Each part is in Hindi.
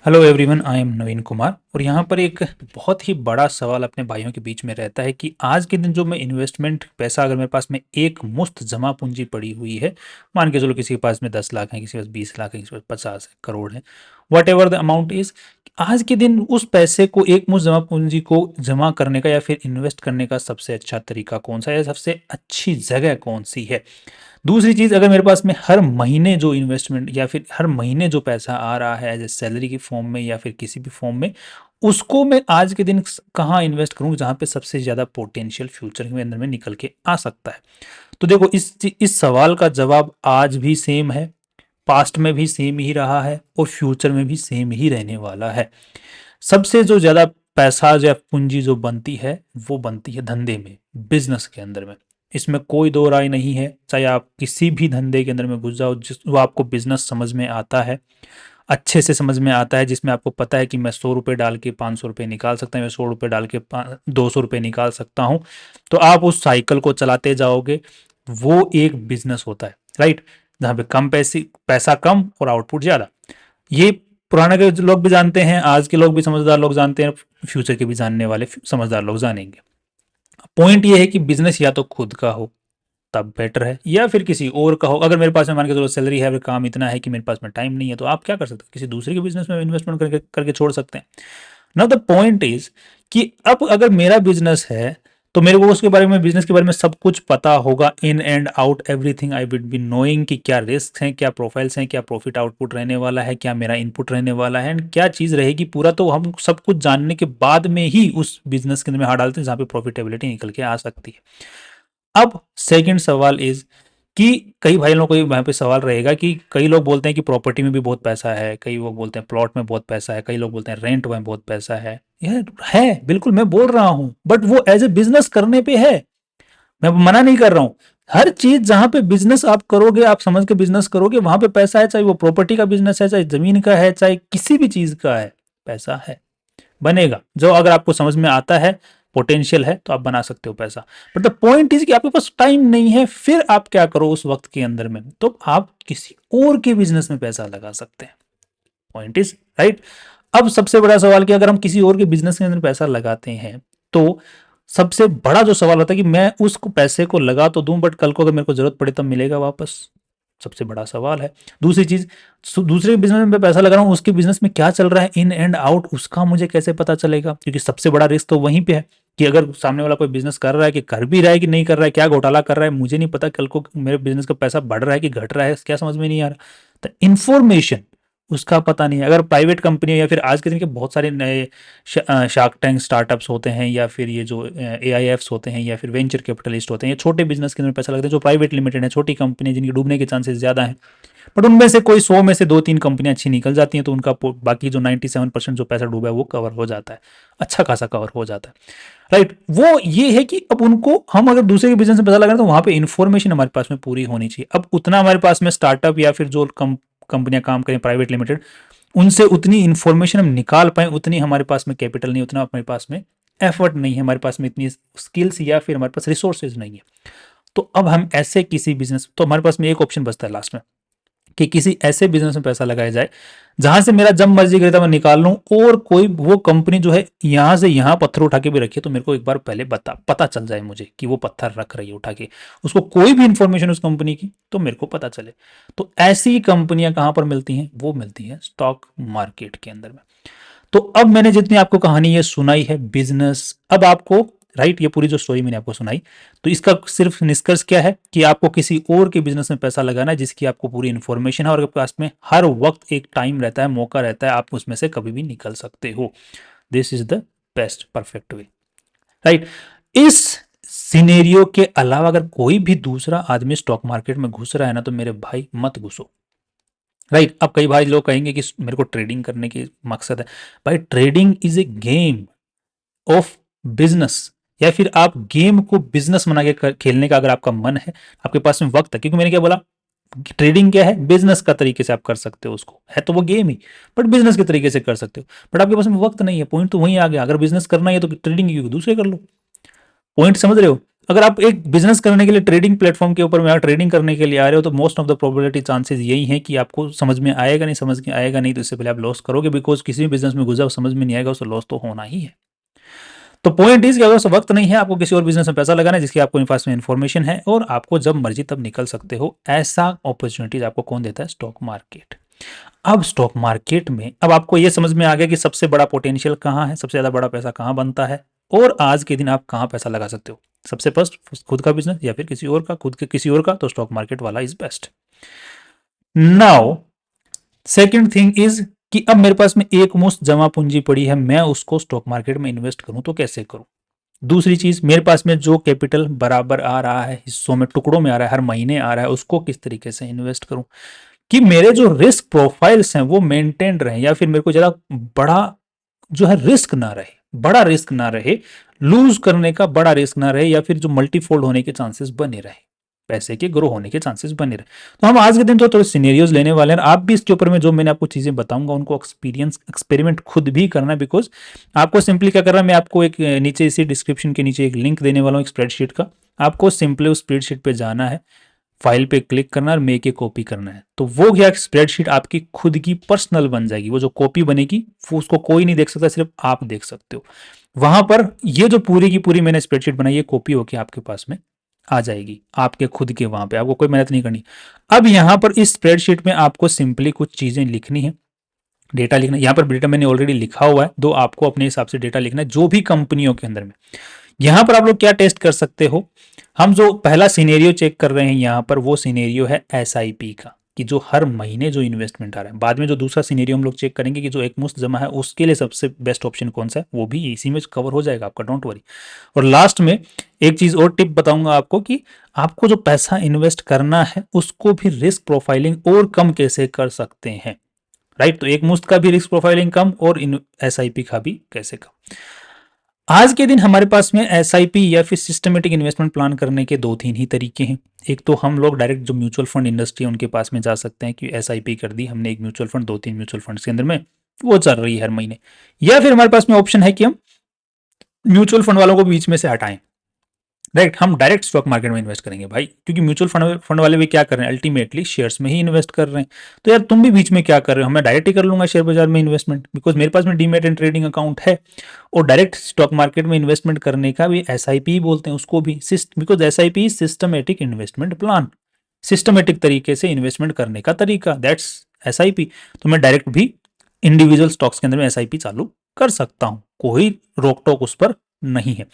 हेलो एवरीवन, आई एम नवीन कुमार। और यहाँ पर एक बहुत ही बड़ा सवाल अपने भाइयों के बीच में रहता है कि आज के दिन जो मैं इन्वेस्टमेंट पैसा, अगर मेरे पास में एक मुश्त जमा पूंजी पड़ी हुई है, मान के चलो किसी के पास में 10 लाख है, किसी के पास 20 लाख है, किसी के पास 50 करोड़ है, what ever the amount is, आज के दिन उस पैसे को, एक मुश्त जमा पूंजी को जमा करने का या फिर इन्वेस्ट करने का सबसे अच्छा तरीका कौन सा है, सबसे अच्छी जगह कौन सी है। दूसरी चीज़, अगर मेरे पास में हर महीने जो इन्वेस्टमेंट या फिर हर महीने जो पैसा आ रहा है एज ए सैलरी की फॉर्म में या फिर किसी भी फॉर्म में, उसको मैं आज के दिन कहाँ इन्वेस्ट करूँ जहाँ पे सबसे ज़्यादा पोटेंशियल फ्यूचर के अंदर में निकल के आ सकता है। तो देखो, इस सवाल का जवाब आज भी सेम है, पास्ट में भी सेम ही रहा है और फ्यूचर में भी सेम ही रहने वाला है। सबसे जो ज़्यादा पैसा या पूंजी जो बनती है वो बनती है धंधे में, बिजनेस के अंदर में। इसमें कोई दो राय नहीं है। चाहे आप किसी भी धंधे के अंदर में घुस जाओ, जिस वो आपको बिजनेस समझ में आता है, अच्छे से समझ में आता है, जिसमें आपको पता है कि मैं 100 रुपये डाल के 500 रुपये निकाल सकता हूँ, मैं 100 रुपये डाल के 200 रुपये निकाल सकता हूँ। तो आप उस साइकिल को चलाते जाओगे, वो एक बिजनेस होता है, राइट। जहाँ पे कम पैसा कम और आउटपुट ज़्यादा। ये पुराने के लोग भी जानते हैं, आज के लोग भी समझदार लोग जानते हैं, फ्यूचर के भी जानने वाले समझदार लोग जानेंगे। पॉइंट ये है कि बिजनेस या तो खुद का हो तब बेटर है, या फिर किसी और का हो। अगर मेरे पास में मान के चलो सैलरी है, काम इतना है कि मेरे पास में टाइम नहीं है, तो आप क्या कर सकते हैं, किसी दूसरे के बिजनेस में इन्वेस्टमेंट करके छोड़ सकते हैं। नाउ द पॉइंट इज कि अब अगर मेरा बिजनेस है तो मेरे को उसके बारे में, बिजनेस के बारे में सब कुछ पता होगा, in and out everything I will be knowing कि क्या रिस्क हैं, क्या प्रोफाइल्स हैं, क्या प्रॉफिट आउटपुट रहने वाला है, क्या मेरा इनपुट रहने वाला है एंड क्या चीज़ रहेगी पूरा। तो हम सब कुछ जानने के बाद में ही उस बिजनेस के अंदर में हाथ डालते हैं जहाँ पे प्रॉफिटेबिलिटी निकल के आ सकती है। अब सेकंड सवाल इज कि कई भाई लोगों को यहाँ पे सवाल रहेगा कि कई लोग बोलते हैं कि प्रॉपर्टी में भी बहुत पैसा है, कई लोग बोलते हैं प्लॉट में बहुत पैसा है, कई लोग बोलते हैं रेंट में बहुत पैसा है। यह है, बिल्कुल मैं बोल रहा हूँ, बट वो एज ए बिजनेस करने पे है। मैं मना नहीं कर रहा हूँ। हर चीज जहां पे बिजनेस आप करोगे, आप समझ के बिजनेस करोगे, वहां पे पैसा है, चाहे वो प्रॉपर्टी का बिजनेस है, चाहे जमीन का है, चाहे किसी भी चीज का है, पैसा है, बनेगा। जो अगर आपको समझ में आता है, पोटेंशियल है, तो आप बना सकते हो पैसा। बट द पॉइंट इज कि आपके पास टाइम नहीं है, फिर आप क्या करो उस वक्त के अंदर में, तो आप किसी और के बिजनेस में पैसा लगा सकते हैं। Point is right. अब सबसे बड़ा सवाल कि अगर हम किसी और के बिजनेस के अंदर पैसा लगाते हैं, तो सबसे बड़ा जो सवाल होता है कि मैं उसको पैसे को लगा तो दूं, बट कल को अगर मेरे को जरूरत पड़े तब मिलेगा वापस। सबसे बड़ा सवाल है। दूसरी चीज, दूसरे बिजनेस में पैसा लगा रहा हूँ, उसके बिजनेस में क्या चल रहा है इन एंड आउट, उसका मुझे कैसे पता चलेगा, क्योंकि सबसे बड़ा रिस्क तो वहीं पे है कि अगर सामने वाला कोई बिजनेस कर रहा है, कि कर भी रहा है कि नहीं कर रहा है, क्या घोटाला कर रहा है, मुझे नहीं पता कल को मेरे बिजनेस का पैसा बढ़ रहा है कि घट रहा है, क्या समझ में नहीं आ रहा। तो इन्फॉर्मेशन उसका पता नहीं है। अगर प्राइवेट कंपनी या फिर आज के दिन के बहुत सारे नए शार्क टैंक स्टार्टअप्स होते हैं, या फिर ये जो AIFs होते हैं, या फिर वेंचर कैपिटलिस्ट होते हैं, ये छोटे बिजनेस के अंदर पैसा लगता है, जो प्राइवेट लिमिटेड है, छोटी कंपनी जिनके डूबने के चांसेस ज़्यादा हैं। बट उनमें से कोई 100 में से 2-3 कंपनियां अच्छी निकल जाती हैं, तो उनका बाकी जो 97% जो पैसा डूबा है वो कवर हो जाता है, अच्छा खासा कवर हो जाता है, राइट। वो ये है कि अब उनको, हम अगर दूसरे के बिजनेस में पैसा लगाएं तो वहां पे इन्फॉर्मेशन हमारे पास में पूरी होनी चाहिए। अब उतना हमारे पास में स्टार्टअप या फिर जो कंपनियां काम करें प्राइवेट लिमिटेड, उनसे उतनी इन्फॉर्मेशन हम निकाल पाए, उतनी हमारे पास में कैपिटल नहीं, उतना हमारे पास में एफर्ट नहीं है, हमारे पास में इतनी स्किल्स या फिर हमारे पास रिसोर्सेज नहीं है। तो अब हम ऐसे किसी बिजनेस, तो हमारे पास में एक ऑप्शन बचता है लास्ट में कि किसी ऐसे बिजनेस में पैसा लगाया जाए जहां से मेरा जब मर्जी करे मैं निकाल लूं, और कोई वो कंपनी जो है यहां से यहां पत्थर उठा के भी रखी है, तो मेरे को एक बार पहले पता चल जाए मुझे कि वो पत्थर रख रही है उठा के, उसको कोई भी इंफॉर्मेशन उस कंपनी की तो मेरे को पता चले। तो ऐसी कंपनियां कहां पर मिलती हैं, वो मिलती हैं स्टॉक मार्केट के अंदर में। तो अब मैंने जितनी आपको कहानी ये सुनाई है बिजनेस, अब आपको, राइट, ये पूरी जो स्टोरी मैंने आपको सुनाई, तो इसका सिर्फ निष्कर्ष क्या है कि आपको किसी और के बिजनेस में पैसा लगाना है जिसकी आपको पूरी इन्फॉर्मेशन है, और आपके पास में हर वक्त एक टाइम रहता है, मौका रहता है, आप उसमें से कभी भी निकल सकते हो। This is the best perfect way, right. इस सिनेरियो के अलावा अगर कोई भी दूसरा आदमी स्टॉक मार्केट में घुस रहा है ना, तो मेरे भाई मत घुसो, राइट। अब कई भाई लोग कहेंगे कि मेरे को ट्रेडिंग करने की मकसद है। भाई, trading is a game of business, या फिर आप गेम को बिजनेस बना के खेलने का अगर आपका मन है, आपके पास में वक्त है, क्योंकि मैंने क्या बोला, ट्रेडिंग क्या है, बिजनेस का तरीके से आप कर सकते हो, उसको है तो वो गेम ही, बट बिजनेस के तरीके से कर सकते हो। बट आपके पास में वक्त नहीं है, पॉइंट तो वहीं आ गया। अगर बिजनेस करना है तो ट्रेडिंग क्यों, दूसरे कर लो। पॉइंट समझ रहे हो। अगर आप एक बिजनेस करने के लिए ट्रेडिंग प्लेटफॉर्म के ऊपर में ट्रेडिंग करने के लिए आ रहे हो तो most of the probability chances यही है कि आपको समझ में आएगा नहीं, समझ में आएगा नहीं तो इससे पहले आप लॉस करोगे, बिकॉज किसी भी बिजनेस में घुसा समझ में नहीं आएगा उससे लॉस तो होना ही है। तो पॉइंट इज कि अगर वक्त नहीं है आपको किसी और बिजनेस में पैसा लगाना है जिसकी आपको पास में इन्फॉर्मेशन है और आपको जब मर्जी तब निकल सकते हो, ऐसा अपॉर्चुनिटीज आपको कौन देता है? Stock market. अब स्टॉक मार्केट में अब आपको यह समझ में आ गया कि सबसे बड़ा पोटेंशियल कहाँ है, सबसे ज्यादा बड़ा पैसा कहाँ बनता है और आज के दिन आप कहाँ पैसा लगा सकते हो। सबसे फर्स्ट खुद का बिजनेस या फिर किसी और का, खुद के किसी और का, तो स्टॉक मार्केट वाला is best. Now second thing is कि अब मेरे पास में एक मुश्त जमा पूंजी पड़ी है, मैं उसको स्टॉक मार्केट में इन्वेस्ट करूं तो कैसे करूं। दूसरी चीज, मेरे पास में जो कैपिटल बराबर आ रहा है, हिस्सों में टुकड़ों में आ रहा है, हर महीने आ रहा है, उसको किस तरीके से इन्वेस्ट करूं कि मेरे जो रिस्क प्रोफाइल्स हैं वो मेंटेन रहे या फिर मेरे को ज्यादा बड़ा जो है रिस्क ना रहे, बड़ा रिस्क ना रहे, लूज करने का बड़ा रिस्क ना रहे या फिर जो मल्टीफोल्ड होने के चांसेस बने रहे, पैसे के ग्रो होने के चांसेस बने रहे। तो हम आज के दिन तो थोड़े सिनेरियोज लेने वाले हैं, आप भी इसके ऊपर में जो मैंने आपको चीजें बताऊंगा उनको एक्सपेरिमेंट खुद भी करना है। बिकॉज आपको सिंपली क्या करना है, मैं आपको एक नीचे इसी डिस्क्रिप्शन के नीचे एक लिंक देने वाला हूँ एक स्प्रेडशीट का, आपको सिंपली उस स्प्रेडशीट पे जाना है, फाइल पे क्लिक करना है और मेक ए कॉपी करना है, तो वो क्या स्प्रेडशीट आपकी खुद की पर्सनल बन जाएगी। वो जो कॉपी बनेगी वो उसको कोई नहीं देख सकता, सिर्फ आप देख सकते हो। वहां पर ये जो पूरी की पूरी मैंने स्प्रेडशीट बनाई है कॉपी होके आपके पास में आ जाएगी, आपके खुद के वहां पे, आपको कोई मेहनत नहीं करनी। अब यहां पर इस स्प्रेडशीट में आपको सिंपली कुछ चीजें लिखनी है, डेटा लिखना है। यहाँ पर डेटा मैंने ऑलरेडी लिखा हुआ है, दो आपको अपने हिसाब से डेटा लिखना है जो भी कंपनियों के अंदर में। यहां पर आप लोग क्या टेस्ट कर सकते हो, हम जो पहला सिनेरियो चेक कर रहे हैं यहां पर वो सिनेरियो है एसआईपी का, कि जो हर महीने जो इन्वेस्टमेंट आ रहा है। बाद में जो दूसरा सिनेरियो हम लोग चेक करेंगे कि जो एक मुश्त जमा है उसके लिए सबसे बेस्ट ऑप्शन कौन सा है, वो भी इसी में कवर हो जाएगा आपका, डोंट वरी। और लास्ट में एक चीज और टिप बताऊंगा आपको कि आपको जो पैसा इन्वेस्ट करना है उसको भी रिस्क प्रोफाइलिंग और कम कैसे कर सकते हैं, राइट। तो एक मुश्त का भी रिस्क प्रोफाइलिंग कम और एसआईपी का भी कैसे कम। आज के दिन हमारे पास में एसआईपी या फिर सिस्टमेटिक इन्वेस्टमेंट प्लान करने के दो तीन ही तरीके हैं। एक तो हम लोग डायरेक्ट जो म्यूचुअल फंड इंडस्ट्री है उनके पास में जा सकते हैं कि एसआईपी कर दी हमने एक म्यूचुअल फंड, दो तीन म्यूचुअल फंड्स के अंदर में वो चल रही है हर महीने। या फिर हमारे पास में ऑप्शन है कि हम म्यूचुअल फंड वालों को बीच में से हटाएं, राइट, हम डायरेक्ट स्टॉक मार्केट में इन्वेस्ट करेंगे भाई, क्योंकि म्यूचुअल फंड वाले भी क्या कर रहे हैं, अल्टीमेटली शेयर्स में ही इन्वेस्ट कर रहे हैं। तो यार तुम भी बीच में क्या कर रहे हो, मैं डायरेक्ट ही कर लूंगा शेयर बाजार में इन्वेस्टमेंट, बिकॉज मेरे पास में डीमेट एंड ट्रेडिंग अकाउंट है। और डायरेक्ट स्टॉक मार्केट में इन्वेस्टमेंट करने का भी एसआईपी बोलते हैं उसको भी, because SIP systematic investment plan, systematic तरीके से इन्वेस्टमेंट करने का तरीका, दैट्स एसआईपी। तो मैं डायरेक्ट भी इंडिविजुअल स्टॉक्स के अंदर में एसआईपी चालू कर सकता हूं, कोई रोक टोक उस पर नहीं है।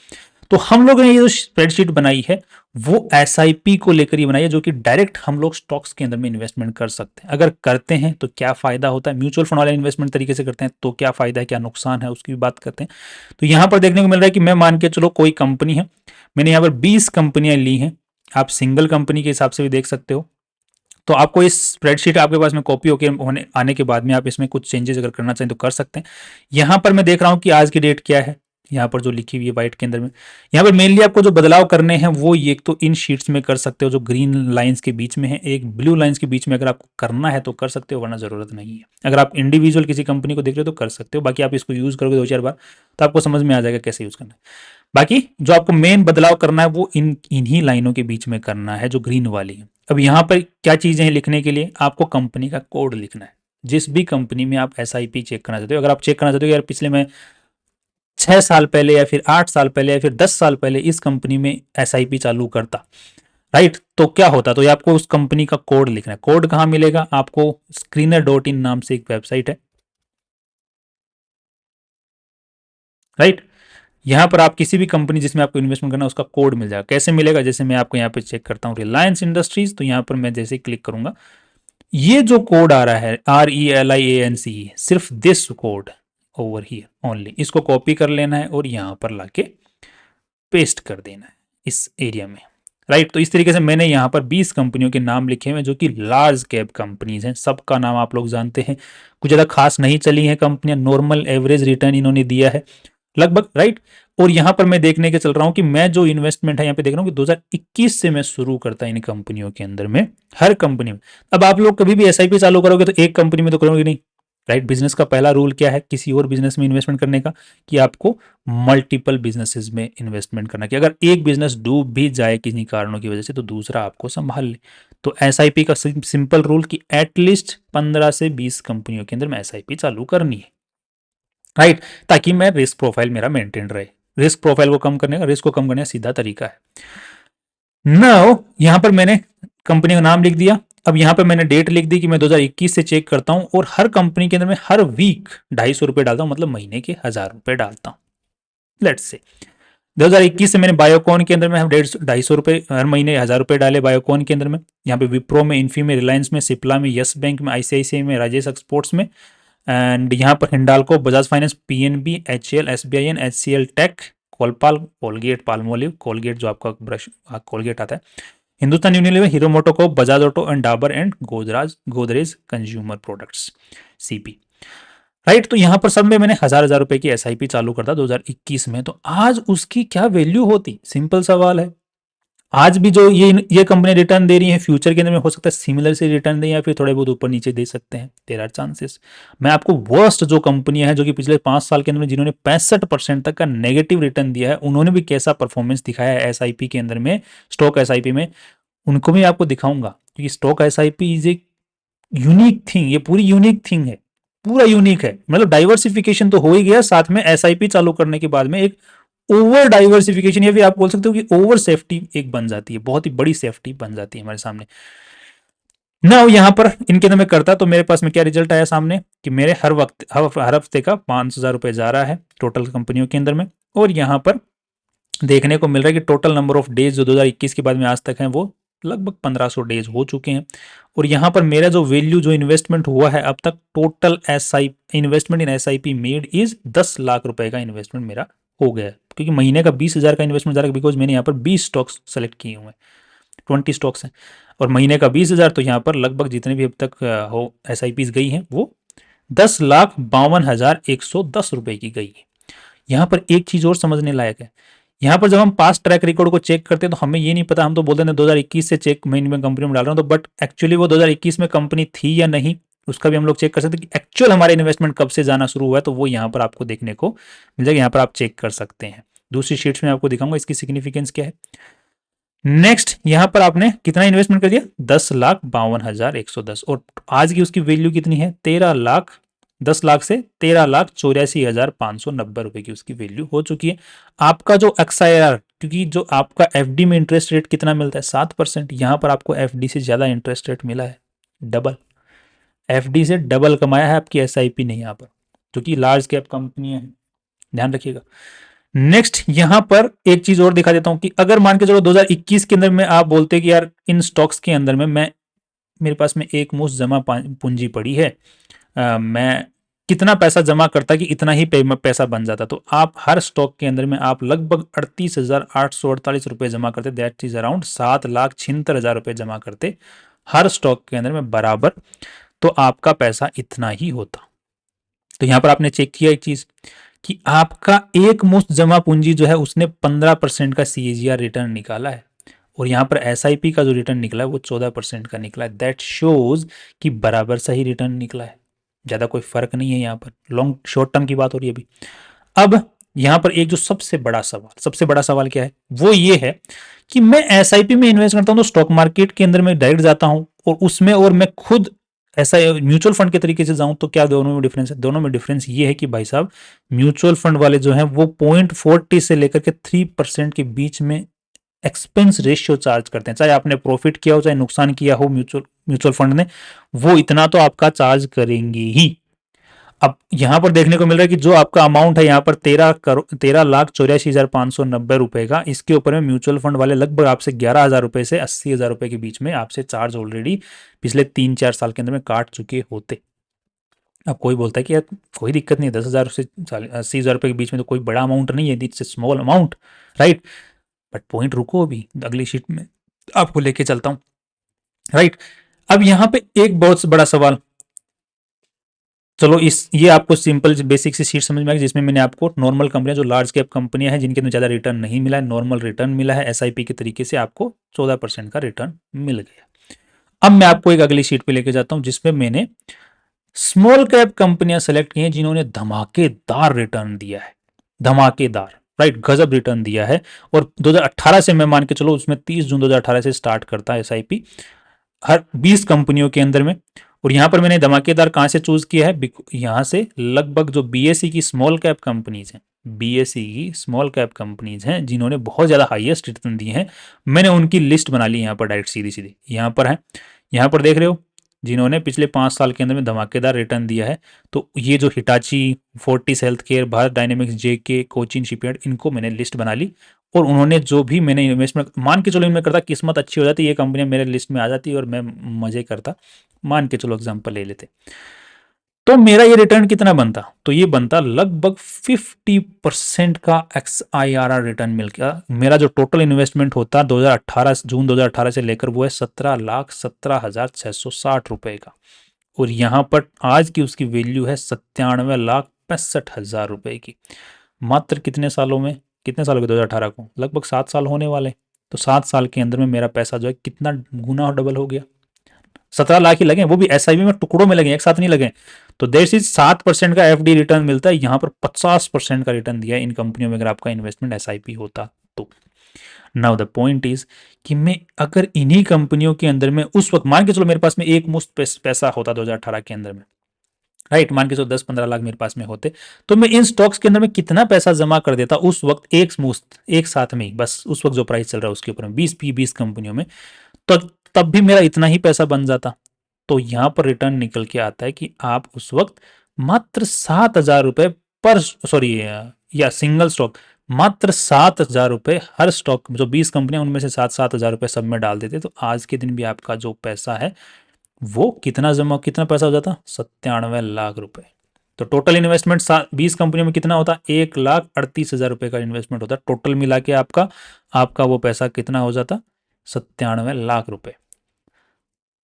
तो हम लोगों ने ये जो स्प्रेडशीट बनाई है वो एसआईपी को लेकर ही बनाई है, जो कि डायरेक्ट हम लोग स्टॉक्स के अंदर में इन्वेस्टमेंट कर सकते हैं। अगर करते हैं तो क्या फायदा होता है, म्यूचुअल फंड वाले इन्वेस्टमेंट तरीके से करते हैं तो क्या फायदा है, क्या नुकसान है, उसकी भी बात करते हैं। तो यहां पर देखने को मिल रहा है कि मैं मान के चलो कोई कंपनी है, मैंने यहाँ पर 20 कंपनियां ली हैं, आप सिंगल कंपनी के हिसाब से भी देख सकते हो। तो आपको इस स्प्रेडशीट आपके पास में कॉपी होने आने के बाद में आप इसमें कुछ चेंजेस अगर करना चाहें तो कर सकते हैं। यहां पर मैं देख रहा हूं कि आज की डेट क्या है, यहाँ पर जो लिखी हुई है व्हाइट के अंदर में, यहाँ पर मेनली आपको जो बदलाव करने हैं वो ये एक तो इन शीट्स में कर सकते हो जो ग्रीन लाइंस के बीच में है, एक ब्लू लाइंस के बीच में अगर आपको करना है तो कर सकते हो, वरना जरूरत नहीं है। अगर आप इंडिविजुअल किसी कंपनी को देख रहे हो तो कर सकते हो, बाकी आप इसको यूज करोगे 2-4 बार तो आपको समझ में आ जाएगा कैसे यूज करना है। बाकी जो आपको मेन बदलाव करना है वो इन्हीं लाइनों के बीच में करना है जो ग्रीन वाली है। अब यहाँ पर क्या चीजें हैं लिखने के लिए, आपको कंपनी का कोड लिखना है। जिस भी कंपनी में आप एसआईपी चेक करना चाहते हो, अगर आप चेक करना चाहते हो यार पिछले में 6 साल पहले या फिर 8 साल पहले या फिर 10 साल पहले इस कंपनी में एसआईपी चालू करता, राइट, तो क्या होता, तो ये आपको उस कंपनी का कोड लिखना है। कोड कहाँ मिलेगा आपको, screener.in नाम से एक वेबसाइट है, राइट। यहां पर आप किसी भी कंपनी जिसमें आपको इन्वेस्टमेंट करना है उसका कोड मिल जाएगा। कैसे मिलेगा, जैसे मैं आपको यहाँ पे चेक करता हूँ रिलायंस इंडस्ट्रीज, तो यहाँ पर मैं जैसे ही क्लिक करूंगा ये जो कोड आ रहा है RELIANC, सिर्फ this code over here only, इसको कॉपी कर लेना है और यहां पर लाके पेस्ट कर देना है इस एरिया में, राइट। तो इस तरीके से मैंने यहाँ पर 20 कंपनियों के नाम लिखे हुए जो कि लार्ज कैप कंपनीज हैं, सबका नाम आप लोग जानते हैं, कुछ ज़्यादा खास नहीं चली हैं कंपनियां, नॉर्मल एवरेज रिटर्न इन्होंने दिया है लगभग, राइट। और यहाँ पर मैं देखने के चल रहा हूँ कि मैं जो इन्वेस्टमेंट है यहाँ पे देख रहा हूँ कि 2021 से मैं शुरू करता इन कंपनियों के अंदर में, हर कंपनी में। अब आप लोग कभी भी एसआईपी चालू करोगे तो एक कंपनी में तो करोगे नहीं, राइट। बिजनेस का पहला रूल क्या है किसी और बिजनेस में इन्वेस्टमेंट करने का, कि आपको मल्टीपल बिजनेसेस में इन्वेस्टमेंट करना, कि अगर एक बिजनेस डूब भी जाए किन्हीं कारणों की वजह से तो दूसरा आपको संभाल ले। तो एसआईपी का सिंपल रूल कि एटलीस्ट 15 से 20 कंपनियों के अंदर में एसआईपी चालू करनी है, राइट, ताकि मैं रिस्क प्रोफाइल मेरा मेंटेन रहे। रिस्क प्रोफाइल को कम करने का, रिस्क को कम करने का सीधा तरीका है। नाउ यहां पर मैंने कंपनी का नाम लिख दिया। अब यहां पर मैंने डेट लिख दी कि मैं 2021 से चेक करता हूं, और हर कंपनी के अंदर मैं हर वीक 250 रुपए डालता हूं, मतलब महीने के 1000 रुपए डालता हूं। लेट्स से 2021 से मैंने बायोकॉन के अंदर में हम 250 रुपए हर महीने 1000 रुपए डाले बायोकॉन के अंदर में। यहाँ पे विप्रो में, इन्फी में, रिलायंस में, सिप्ला में, यस बैंक में, आईसीआईसीआई में, राजेश एक्सपोर्ट्स में, एंड यहाँ पर Hindalco, Bajaj Finance, PNB, HL, SBIN, HCL Tech, Colpal, Colgate, Palmolive, Colgate जो आपका ब्रश कोलगेट आता है, Hindustan Unilever, Hero MotoCorp, Bajaj Auto and Dabur and Godrej Consumer Products, CP, right. तो यहां पर सब में मैंने 1000 रुपए की एसआईपी चालू करता 2021 में। तो आज उसकी क्या वैल्यू होती, सिंपल सवाल है। आज भी जो ये कंपनी रिटर्न दे रही है, फ्यूचर के अंदर में हो सकता है सिमिलर से रिटर्न दे, या फिर थोड़े बहुत ऊपर नीचे दे सकते हैं, देयर आर चांसेस। मैं आपको वर्स्ट जो कंपनियां हैं जो कि पिछले 5 साल के अंदर में जिन्होंने 65% तक का नेगेटिव रिटर्न दिया है, उन्होंने भी कैसा परफॉर्मेंस दिखाया है एसआईपी के अंदर में, स्टॉक एसआईपी में, उनको भी आपको दिखाऊंगा। क्योंकि stock SIP is a unique thing, ये पूरी यूनिक थिंग है, पूरा यूनिक है। मतलब डाइवर्सिफिकेशन तो हो ही गया, साथ में एसआईपी चालू करने के बाद में एक ओवर डाइवर्सिफिकेशन, या फिर आप बोल सकते हो कि ओवर सेफ्टी एक बन जाती है, बहुत ही बड़ी सेफ्टी बन जाती है हमारे सामने ना। यहां पर इनके अंदर मैं करता तो मेरे पास में क्या रिजल्ट आया सामने, कि मेरे हर हफ्ते का 5,000 रुपए जा रहा है टोटल कंपनियों के अंदर में। और यहां पर देखने को मिल रहा है कि टोटल नंबर ऑफ डेज जो 2021 के बाद में आज तक हैं वो लगभग 1500 डेज हो चुके हैं। और यहाँ पर मेरा जो वैल्यू जो इन्वेस्टमेंट हुआ है अब तक, total SI investment in SIP made is 10 lakh रुपए का इन्वेस्टमेंट मेरा हो गया है। क्योंकि महीने का 20,000 का इन्वेस्टमेंट जा रहा है, बिकॉज मैंने यहाँ पर 20 स्टॉक्स सेलेक्ट किए हुए हैं, 20 स्टॉक्स हैं, और महीने का 20,000, तो यहाँ पर लगभग जितने भी अब तक हो एसआईपीज गई हैं वो 10,52,110 रुपए की गई है। यहाँ पर एक चीज और समझने लायक है, यहाँ पर जब हम पास्ट ट्रैक रिकॉर्ड को चेक करते हैं तो हमें ये नहीं पता, हम तो बोलते हैं 2021 से चेक महीने में कंपनी में डाल रहा हूँ, तो बट एक्चुअली वो 2021 में कंपनी थी या नहीं, उसका भी हम लोग चेक कर सकते हैं कि एक्चुअल हमारा इन्वेस्टमेंट कब से जाना शुरू हुआ है। तो वो यहाँ पर आपको देखने को मिल जाएगा, यहाँ पर आप चेक कर सकते हैं। दूसरी शीट्स में आपको दिखाऊंगा इसकी सिग्निफिकेंस क्या है। नेक्स्ट यहाँ पर आपने कितना इन्वेस्टमेंट कर दिया, 10,52,110, और आज की उसकी वैल्यू कितनी है, 10 लाख से 13,84,590 रुपए की उसकी वैल्यू हो चुकी है। आपका जो XIR, क्योंकि जो आपका एफडी में इंटरेस्ट रेट कितना मिलता है 7%, यहां पर आपको एफडी से ज्यादा इंटरेस्ट रेट मिला है, डबल। एफडी से डबल कमाया है आपकी एसआईपी ने यहाँ पर, क्योंकि लार्ज कैप कंपनियां हैं, ध्यान रखिएगा। नेक्स्ट यहां पर एक चीज और दिखा देता हूं कि अगर मान के चलो 2021 के अंदर में आप बोलते कि यार इन स्टॉक्स के अंदर में मैं, मेरे पास में एक मुश्त जमा पूंजी पड़ी है, मैं कितना पैसा जमा करता कि इतना ही पैसा बन जाता, तो आप हर स्टॉक के अंदर में आप लगभग 38,848 रुपए जमा करते, दैट इज अराउंड 7,76,000 रुपए जमा करते हर स्टॉक के अंदर में बराबर, तो आपका पैसा इतना ही होता। तो यहां पर आपने चेक किया एक चीज कि आपका एक मुश्त जमा पूंजी जो है उसने 15% का सीएजीआर रिटर्न निकाला है, और यहां पर एसआईपी का जो रिटर्न निकला है वो 14% का निकला है। दैट शोज कि बराबर सही रिटर्न निकला है, ज्यादा कोई फर्क नहीं है। यहाँ पर लॉन्ग शॉर्ट टर्म की बात हो रही है अभी। अब यहां पर एक जो सबसे बड़ा सवाल क्या है, वो ये है कि मैं एसआईपी में इन्वेस्ट करता हूं तो स्टॉक मार्केट के अंदर मैं डायरेक्ट जाता हूं और उसमें, और मैं खुद ऐसा म्यूचुअल फंड के तरीके से जाऊं, तो क्या दोनों में डिफरेंस है? दोनों में डिफरेंस ये है कि भाई साहब म्यूचुअल फंड वाले जो हैं वो 0.40 से लेकर के 3% के बीच में एक्सपेंस रेशियो चार्ज करते हैं। चाहे आपने प्रॉफिट किया हो चाहे नुकसान किया हो, म्यूचुअल फंड ने, वो इतना तो आपका चार्ज करेंगे ही। अब यहां पर देखने को मिल रहा है कि जो आपका अमाउंट है यहाँ पर 13,84,590 रुपए का, इसके ऊपर में म्यूचुअल फंड वाले लगभग आपसे 11,000 रुपए से 80,000 रुपए के बीच में आपसे चार्ज ऑलरेडी पिछले 3-4 साल के अंदर में काट चुके होते। अब कोई बोलता है कि यार कोई दिक्कत नहीं है, 10,000 से 80,000 रुपए के बीच में तो कोई बड़ा अमाउंट नहीं है, it's small amount, right. But point रुको, अभी अगली शीट में आपको लेके चलता हूं, राइट। अब यहां पे एक बहुत बड़ा सवाल, चलो ये आपको सिंपल बेसिक सी शीट समझ में आ गई, जिसमें मैंने आपको नॉर्मल कंपनियां जो लार्ज कैप कंपनियां हैं जिनके अंदर ज्यादा रिटर्न नहीं मिला है, नॉर्मल रिटर्न मिला है, एसआईपी के तरीके से आपको 14% का रिटर्न मिल गया। अब मैं आपको एक अगली शीट पे लेके जाता हूं जिसमें मैंने स्मॉल कैप कंपनियां सेलेक्ट की हैं जिन्होंने धमाकेदार रिटर्न दिया है, धमाकेदार, राइट, गजब रिटर्न दिया है। और 2018 से मैं मान के चलो, उसमें 30 जून 2018 से स्टार्ट करता है एसआईपी हर 20 कंपनियों के अंदर में। और यहाँ पर मैंने धमाकेदार कहाँ से चूज किया है, यहाँ से लगभग जो बीएसई की स्मॉल कैप कंपनीज हैं, बीएसई की स्मॉल कैप कंपनीज हैं जिन्होंने बहुत ज़्यादा हाईएस्ट रिटर्न दिए हैं, मैंने उनकी लिस्ट बना ली यहाँ पर डायरेक्ट सीधी सीधी यहाँ पर है। यहाँ पर देख रहे हो जिन्होंने पिछले 5 साल के अंदर में धमाकेदार रिटर्न दिया है। तो ये जो Hitachi, Fortis Health Care, Bharat Dynamics, JK, Cochin Shipyard, इनको मैंने लिस्ट बना ली। और उन्होंने जो भी मैंने इन्वेस्टमेंट मान के चलो इनमें करता, किस्मत अच्छी हो जाती, ये कंपनियां मेरे लिस्ट में आ जाती और मैं मजे करता, मान के चलो एग्जांपल ले लेते, तो मेरा ये रिटर्न कितना बनता, तो ये बनता लगभग 50% का XIRR रिटर्न मिल गया। मेरा जो टोटल इन्वेस्टमेंट होता 2018 जून 2018 से लेकर वो है 17,17,660 रुपए का। और यहाँ पर आज की उसकी वैल्यू है 97,65,000 रुपए की। मात्र कितने सालों में, कितने सालों के 2018 को लगभग 7 साल होने वाले। तो 7 साल के अंदर में मेरा पैसा जो है कितना गुना और डबल हो गया। 17 लाख ही लगे, वो भी एसआईपी में टुकड़ों में लगे, एक साथ नहीं लगे। तो देश इज 7% का एफडी रिटर्न मिलता है, यहाँ पर 50% का रिटर्न दिया है इन कंपनियों में अगर आपका इन्वेस्टमेंट एसआईपी होता तो। नाउ द पॉइंट इज कि मैं अगर इन्हीं कंपनियों के अंदर में उस वक्त मान के चलो मेरे पास में एक मुश्त पैसा होता 2018 के अंदर में, राइट, मान के चलो 10-15 लाख मेरे पास में होते, तो मैं इन स्टॉक्स के अंदर में कितना पैसा जमा कर देता उस वक्त, एक मुश्त, एक साथ में ही, बस उस वक्त जो प्राइस चल रहा है उसके ऊपर 20 कंपनियों में, तो तब भी मेरा इतना ही पैसा बन जाता। तो यहां पर रिटर्न निकल के आता है कि आप उस वक्त मात्र 7,000 रुपए पर, सॉरी, या सिंगल स्टॉक मात्र 7,000 रुपए हर स्टॉक, जो 20 कंपनियां उनमें से 7,000 रुपए सब में डाल देते, तो आज के दिन भी आपका जो पैसा है वो कितना पैसा हो जाता, 97 लाख रुपए। तो टोटल इन्वेस्टमेंट 20 कंपनियों में कितना होता, 1,38,000 रुपए का इन्वेस्टमेंट होता, टोटल मिला के आपका आपका वो पैसा कितना हो जाता, 97 लाख रुपए।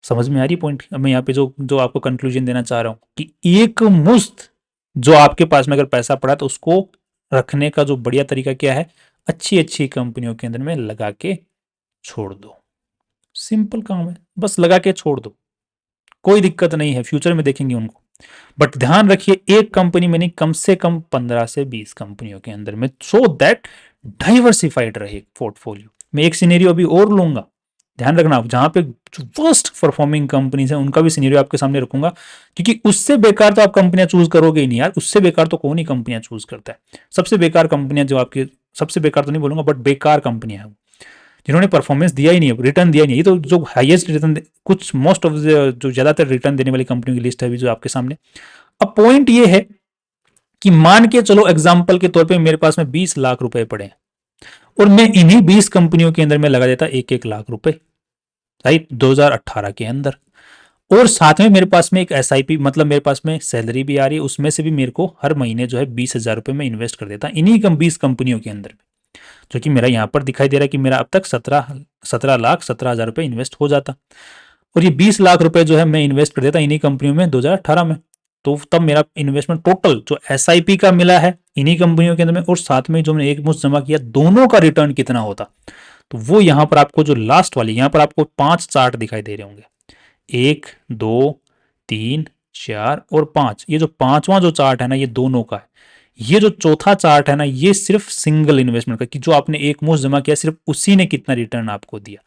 समझ में आ रही पॉइंट। अब मैं यहाँ पे जो जो आपको कंक्लूजन देना चाह रहा हूँ कि एक मुश्त जो आपके पास में अगर पैसा पड़ा तो उसको रखने का जो बढ़िया तरीका क्या है, अच्छी अच्छी कंपनियों के अंदर में लगा के छोड़ दो। सिंपल काम है, बस लगा के छोड़ दो, कोई दिक्कत नहीं है, फ्यूचर में देखेंगे उनको। बट ध्यान रखिए एक कंपनी में नहीं, कम से कम 15 से 20 कंपनियों के अंदर में, सो दैट डाइवर्सिफाइड रहे पोर्टफोलियो। मैं एक सिनेरियो अभी और लूंगा, ध्यान रखना, जहां पे वर्स्ट परफॉर्मिंग कंपनीज है उनका भी सिनेरियो आपके सामने रखूंगा, क्योंकि उससे बेकार तो आप कंपनियां चूज करोगे ही नहीं यार, उससे बेकार तो कौन ही कंपनियां चूज करता है। सबसे बेकार कंपनियां जो आपकी, सबसे बेकार तो नहीं बोलूंगा बट बेकार कंपनियां हैं जिन्होंने परफॉर्मेंस दिया ही नहीं है, रिटर्न दिया ही नहीं है। ये तो जो हाईएस्ट रिटर्न, कुछ मोस्ट ऑफ जो ज्यादातर रिटर्न देने वाली कंपनियों की लिस्ट है अभी जो आपके सामने। अब पॉइंट ये है कि मान के चलो एग्जांपल के तौर पे मेरे पास में 20 लाख रुपए पड़े हैं और मैं इन्हीं 20 कंपनियों के अंदर में लगा देता 1-1 लाख रुपए, राइट, 2018 के अंदर। और साथ में मेरे पास में एक एसआईपी, मतलब मेरे पास में सैलरी भी आ रही है, उसमें से भी मेरे को हर महीने जो है 20,000 रुपए में इन्वेस्ट कर देता इन्हीं 20 कंपनियों के अंदर, जो कि मेरा यहाँ पर दिखाई दे रहा है कि मेरा अब तक 17,17,17,000 रुपए इन्वेस्ट हो जाता। और ये 20 लाख रुपए जो है मैं इन्वेस्ट कर देता इन्हीं कंपनियों में 2018 में। तो तब मेरा इन्वेस्टमेंट टोटल जो एसआईपी का मिला है इन्हीं कंपनियों के अंदर में और साथ में जो मैंने एक मुश्त जमा किया, दोनों का रिटर्न कितना होता, तो वो यहाँ पर आपको जो लास्ट वाली, यहाँ पर आपको 5 चार्ट दिखाई दे रहे होंगे, 1, 2, 3, 4 और 5। ये जो पांचवा जो चार्ट है ना ये दोनों का है। ये जो चौथा चार्ट है ना ये सिर्फ सिंगल इन्वेस्टमेंट का, कि जो आपने एक मुश्त जमा किया सिर्फ उसी ने कितना रिटर्न आपको दिया।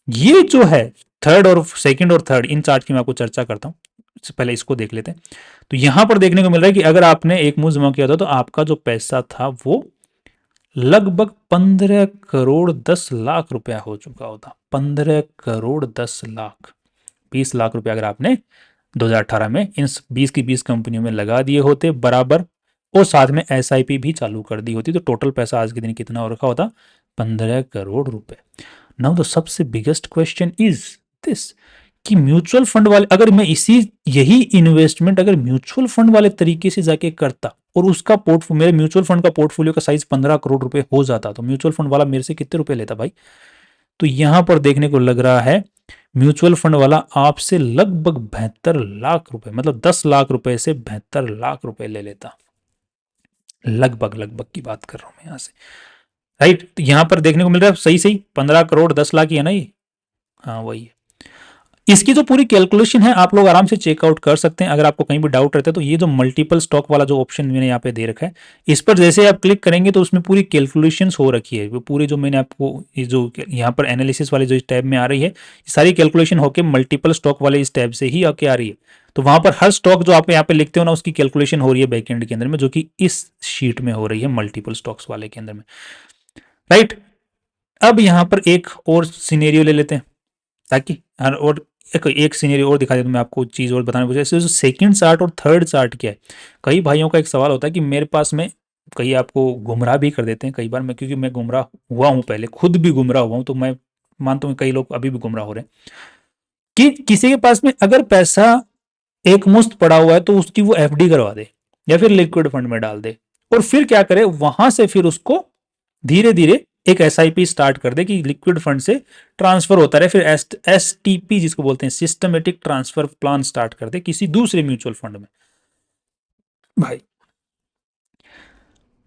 ये जो है थर्ड और सेकंड और थर्ड, इन चार्ट की मैं आपको चर्चा करता हूं, इससे पहले इसको देख लेते हैं। तो यहां पर देखने को मिल रहा है कि अगर आपने एक मुश्त जमा किया था तो आपका जो पैसा था वो लगभग 15 करोड़ 10 लाख रुपया हो चुका होता। 15 करोड़ 10 लाख, 20 लाख रुपया अगर आपने 2018 में इन 20 की 20 कंपनियों में लगा दिए होते बराबर, और साथ में एसआईपी भी चालू कर दी होती, तो टोटल पैसा आज के दिन कितना हो रखा होता, 15 करोड़ रुपए। नाउ द सबसे बिगेस्ट क्वेश्चन इज दिस कि म्यूचुअल फंड वाले, अगर मैं इसी यही इन्वेस्टमेंट अगर म्यूचुअल फंड वाले तरीके से जाके करता और उसका मेरे म्यूचुअल फंड का पोर्टफोलियो का साइज 15 करोड़ रुपए हो जाता, तो म्यूचुअल फंड वाला मेरे से कितने रुपए लेता भाई। तो यहां पर देखने को लग रहा है म्यूचुअल फंड वाला आपसे लगभग 72 लाख रुपए, मतलब 10 लाख रुपए से 72 लाख रुपए ले लेता, लगभग लगभग की बात कर रहा हूं मैं यहां से, राइट। तो यहां पर देखने को मिल रहा है सही सही 15 करोड़ 10 लाख ही है ना ये, हाँ वही है। इसकी जो पूरी कैलकुलेशन है आप लोग आराम से चेकआउट कर सकते हैं। अगर आपको कहीं भी डाउट रहता है तो ये जो मल्टीपल स्टॉक वाला जो ऑप्शन मैंने यहाँ पे दे रखा है, इस पर जैसे आप क्लिक करेंगे तो उसमें पूरी कैलकुलेशंस हो रखी है। वो पूरी जो मैंने आपको ये जो यहाँ पर एनालिसिस वाले जो इस टैब में आ रही है, सारी कैलकुलेशन होकर मल्टीपल स्टॉक वाले इस टैब से ही आके आ रही है। तो वहां पर हर स्टॉक जो आप यहाँ पे लिखते हो ना, उसकी कैलकुलेशन हो रही है बैकएंड के अंदर में, जो कि इस शीट में हो रही है मल्टीपल स्टॉक्स वाले के अंदर में, राइट। अब यहाँ पर एक और सिनेरियो ले लेते हैं, ताकि और एक सिनेरियो और दिखा देता हूं मैं आपको, चीज़ और बताने पूछा। जो सेकंड चार्ट और थर्ड चार्ट क्या है, कई भाइयों का एक सवाल होता है कि मेरे पास में, कई आपको गुमराह भी कर देते हैं कई बार। मैं, क्योंकि मैं गुमराह हुआ हूं, पहले खुद भी गुमराह हुआ हूं, तो मैं मानता हूं कई लोग अभी भी गुमराह हो रहे हैं कि किसी के पास में अगर पैसा एक मुश्त पड़ा हुआ है तो उसकी वो एफडी करवा दे या फिर लिक्विड फंड में डाल दे, और फिर क्या करे, वहां से फिर उसको धीरे धीरे एक एसआईपी स्टार्ट कर दे कि लिक्विड फंड से ट्रांसफर होता रहे, फिर एसटीपी जिसको बोलते हैं, सिस्टमेटिक ट्रांसफर प्लान स्टार्ट कर दे किसी दूसरे म्यूचुअल फंड में। भाई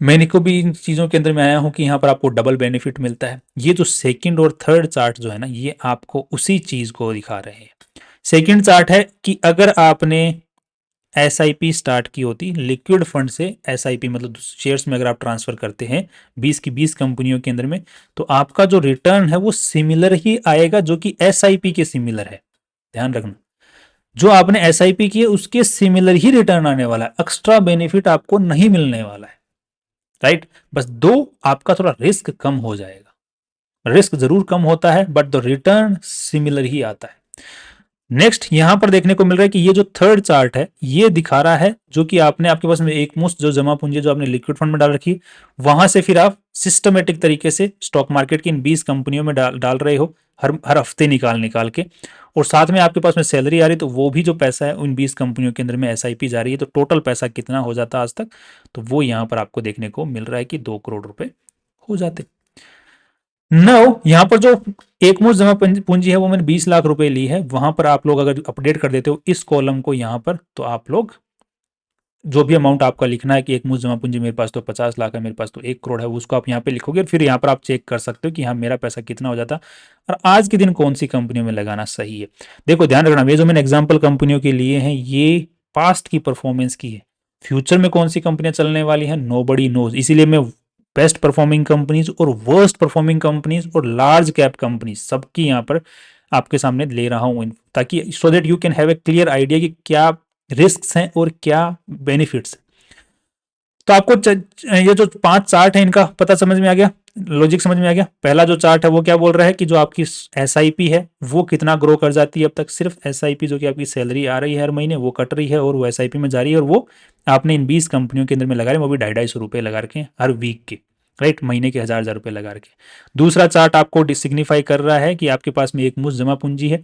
मैंने को भी इन चीज़ों के अंदर में आया हूं कि यहाँ पर आपको डबल बेनिफिट मिलता है। ये जो सेकंड और थर्ड चार्ट जो है ना, ये आपको उसी चीज़ को दिखा रहे हैं। सेकंड चार्ट है कि अगर आपने एसआईपी स्टार्ट की होती लिक्विड फंड से, एसआईपी मतलब शेयर्स में अगर आप ट्रांसफर करते हैं 20 की 20 कंपनियों के अंदर में, तो आपका जो रिटर्न है वो सिमिलर ही आएगा जो कि एसआईपी के सिमिलर है। ध्यान रखना, जो आपने एसआईपी की है उसके सिमिलर ही रिटर्न आने वाला है, एक्स्ट्रा बेनिफिट आपको नहीं मिलने वाला है, राइट। बस दो, आपका थोड़ा रिस्क कम हो जाएगा, रिस्क जरूर कम होता है बट द रिटर्न सिमिलर ही आता है। नेक्स्ट यहां पर देखने को मिल रहा है कि ये जो थर्ड चार्ट है ये दिखा रहा है जो कि आपने, आपके पास में एक मुश्त जो जमा पूंजी जो आपने लिक्विड फंड में डाल रखी, वहां से फिर आप सिस्टमेटिक तरीके से स्टॉक मार्केट की इन 20 कंपनियों में डाल रहे हो, हर हफ्ते निकाल निकाल के, और साथ में आपके पास में सैलरी आ रही, तो वो भी जो पैसा है उन 20 कंपनियों के अंदर में एसआईपी जा रही है, तो टोटल पैसा कितना हो जाता है आज तक, तो वो यहाँ पर आपको देखने को मिल रहा है कि 2 करोड़ रुपए हो जाते। नौ यहाँ पर जो एक मुश्त जमा पूंजी है वो मैंने 20 लाख रुपए ली है, वहां पर आप लोग अगर अपडेट कर देते हो इस कॉलम को यहाँ पर, तो आप लोग जो भी अमाउंट आपका लिखना है कि एक मुश्त जमा पूंजी मेरे पास तो 50 लाख है, मेरे पास तो 1 करोड़ है, उसको आप यहाँ पे लिखोगे और फिर यहाँ पर आप चेक कर सकते हो कि हाँ मेरा पैसा कितना हो जाता और आज के दिन कौन सी कंपनियों में लगाना सही है। देखो ध्यान रखना, ये जो मैंने एग्जाम्पल कंपनियों के लिए हैं ये पास्ट की परफॉर्मेंस की है, फ्यूचर में कौन सी कंपनियां चलने वाली हैं नो बडी नोज, इसीलिए मैं बेस्ट परफॉर्मिंग कंपनीज और वर्स्ट परफॉर्मिंग कंपनीज और लार्ज कैप कंपनीज सबकी यहाँ पर आपके सामने ले रहा हूँ, ताकि so that you can have a clear idea कि क्या रिस्क हैं और क्या बेनिफिट्स। तो आपको ये जो 5 चार्ट है इनका पता समझ में आ गया, लॉजिक समझ में आ गया। पहला जो चार्ट है वो क्या बोल रहा है कि जो आपकी एसआईपी है वो कितना ग्रो कर जाती है अब तक, सिर्फ एसआईपी जो कि आपकी सैलरी आ रही है हर महीने वो कट रही है और वो एसआईपी में जा रही है, और वो आपने इन 20 कंपनियों के अंदर में लगा रहे हैं, वो भी 250-250 लगा रखे हैं हर वीक के, राइट, महीने के 1000-1000 रुपए लगा रखे। दूसरा चार्ट आपको सिग्निफाई कर रहा है कि आपके पास में एक मुश्त जमा पूंजी है,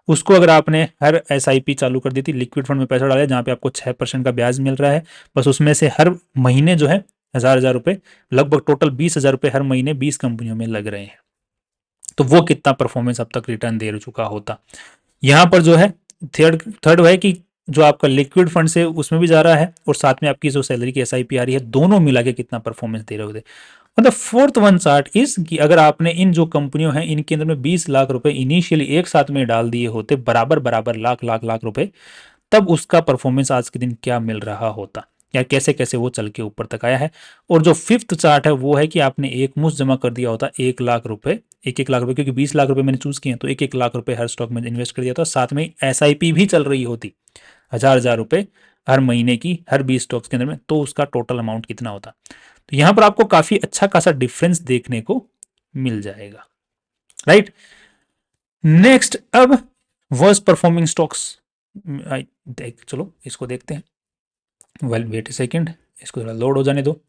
उसको अगर आपने हर एसआईपी चालू कर दी थी, लिक्विड फंड में पैसा डाला जहाँ पे आपको 6% का ब्याज मिल रहा है, बस उसमें से हर महीने जो है 1000-1000 रुपए, लगभग टोटल 20,000 रुपए हर महीने 20 कंपनियों में लग रहे हैं, तो वो कितना परफॉर्मेंस अब तक रिटर्न दे चुका होता। यहाँ पर जो है थर्ड थर्ड है कि जो आपका लिक्विड फंड से उसमें भी जा रहा है और साथ में आपकी जो सैलरी की एसआईपी आ रही है, दोनों मिला के कितना परफॉर्मेंस दे रहे होते। मतलब फोर्थ वन चार्ट इस कि अगर आपने इन जो कंपनियों हैं इनके अंदर में 20 लाख रुपए इनिशियली एक साथ में डाल दिए होते, बराबर बराबर लाख लाख लाख रुपए, तब उसका परफॉर्मेंस आज के दिन क्या मिल रहा होता या कैसे कैसे वो चल के ऊपर तक आया है। और जो फिफ्थ चार्ट है वो है कि आपने एक मुश्त जमा कर दिया होता 1 लाख रुपए, 1-1 लाख रुपए, क्योंकि 20 लाख रुपए मैंने चूज किए तो 1-1 लाख रुपए हर स्टॉक में इन्वेस्ट कर दिया था, साथ में एसआईपी भी चल रही होती 1000-1000 रुपए हर महीने की हर 20 स्टॉक्स के अंदर में, तो उसका टोटल अमाउंट कितना होता। तो यहां पर आपको काफी अच्छा खासा डिफरेंस देखने को मिल जाएगा, राइट। नेक्स्ट अब वर्स्ट परफॉर्मिंग स्टॉक्स, चलो इसको देखते हैं। वेल वेट ए सेकेंड, इसको जरा लोड हो जाने दो।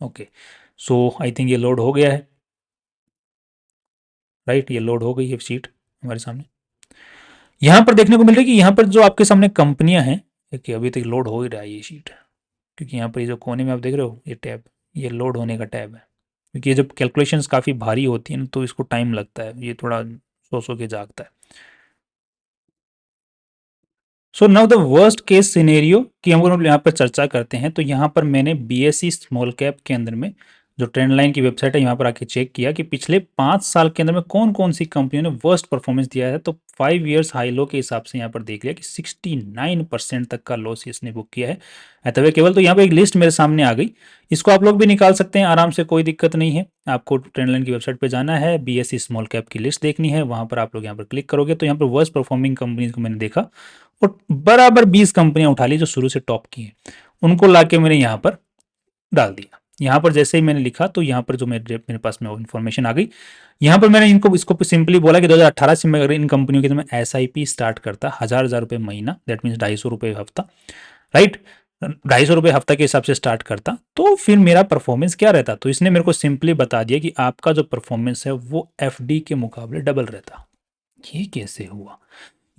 ओके, सो आई थिंक ये लोड हो गया है, राइट, ये लोड हो गई है शीट हमारे सामने। यहां पर देखने को मिल रहा है कि यहाँ पर जो आपके सामने कंपनियां हैं, देखिए अभी तक लोड हो ही रहा है ये शीट, क्योंकि यहाँ पर ये जो कोने में आप देख रहे हो ये टैब, ये लोड होने का टैब है, क्योंकि ये जब कैलकुलेशंस काफ़ी भारी होती हैं तो इसको टाइम लगता है, ये थोड़ा सो के जागता है। So now the worst case scenario कि हम लोग यहाँ पर चर्चा करते हैं, तो यहाँ पर मैंने बीएसई स्मॉल कैप के अंदर में जो ट्रेंड लाइन की वेबसाइट है यहाँ पर आके चेक किया कि पिछले 5 साल के अंदर में कौन कौन सी कंपनियों ने वर्स्ट परफॉर्मेंस दिया है, तो 5 ईयर्स हाई लो के हिसाब से यहाँ पर देख लिया कि 69% तक का लॉस इसने बुक किया है अथवा केवल। तो यहाँ पर एक लिस्ट मेरे सामने आ गई, इसको आप लोग भी निकाल सकते हैं आराम से, कोई दिक्कत नहीं है। आपको ट्रेंड लाइन की वेबसाइट पर जाना है, BSE स्मॉल कैप की लिस्ट देखनी है, वहाँ पर आप लोग यहाँ पर क्लिक करोगे तो यहाँ पर वर्स्ट परफॉर्मिंग कंपनीज को मैंने देखा और बराबर 20 कंपनियां उठा ली जो शुरू से टॉप की हैं, उनको लाके मैंने यहाँ पर डाल दिया। यहाँ पर जैसे ही मैंने लिखा तो यहाँ पर जो मेरे पास में वो इन्फॉर्मेशन आ गई। यहाँ पर मैंने इसको सिंपली बोला कि 2018 से मैं अगर इन कंपनियों की तो मैं SIP स्टार्ट करता 1000 रुपये महीना, दैट मीन्स 250 रुपये हफ्ता, राइट, 250 रुपये हफ्ता के हिसाब से स्टार्ट करता तो फिर मेरा परफॉर्मेंस क्या रहता। तो इसने मेरे को सिंपली बता दिया कि आपका जो परफॉर्मेंस है वो FD के मुकाबले डबल रहता। ये कैसे हुआ?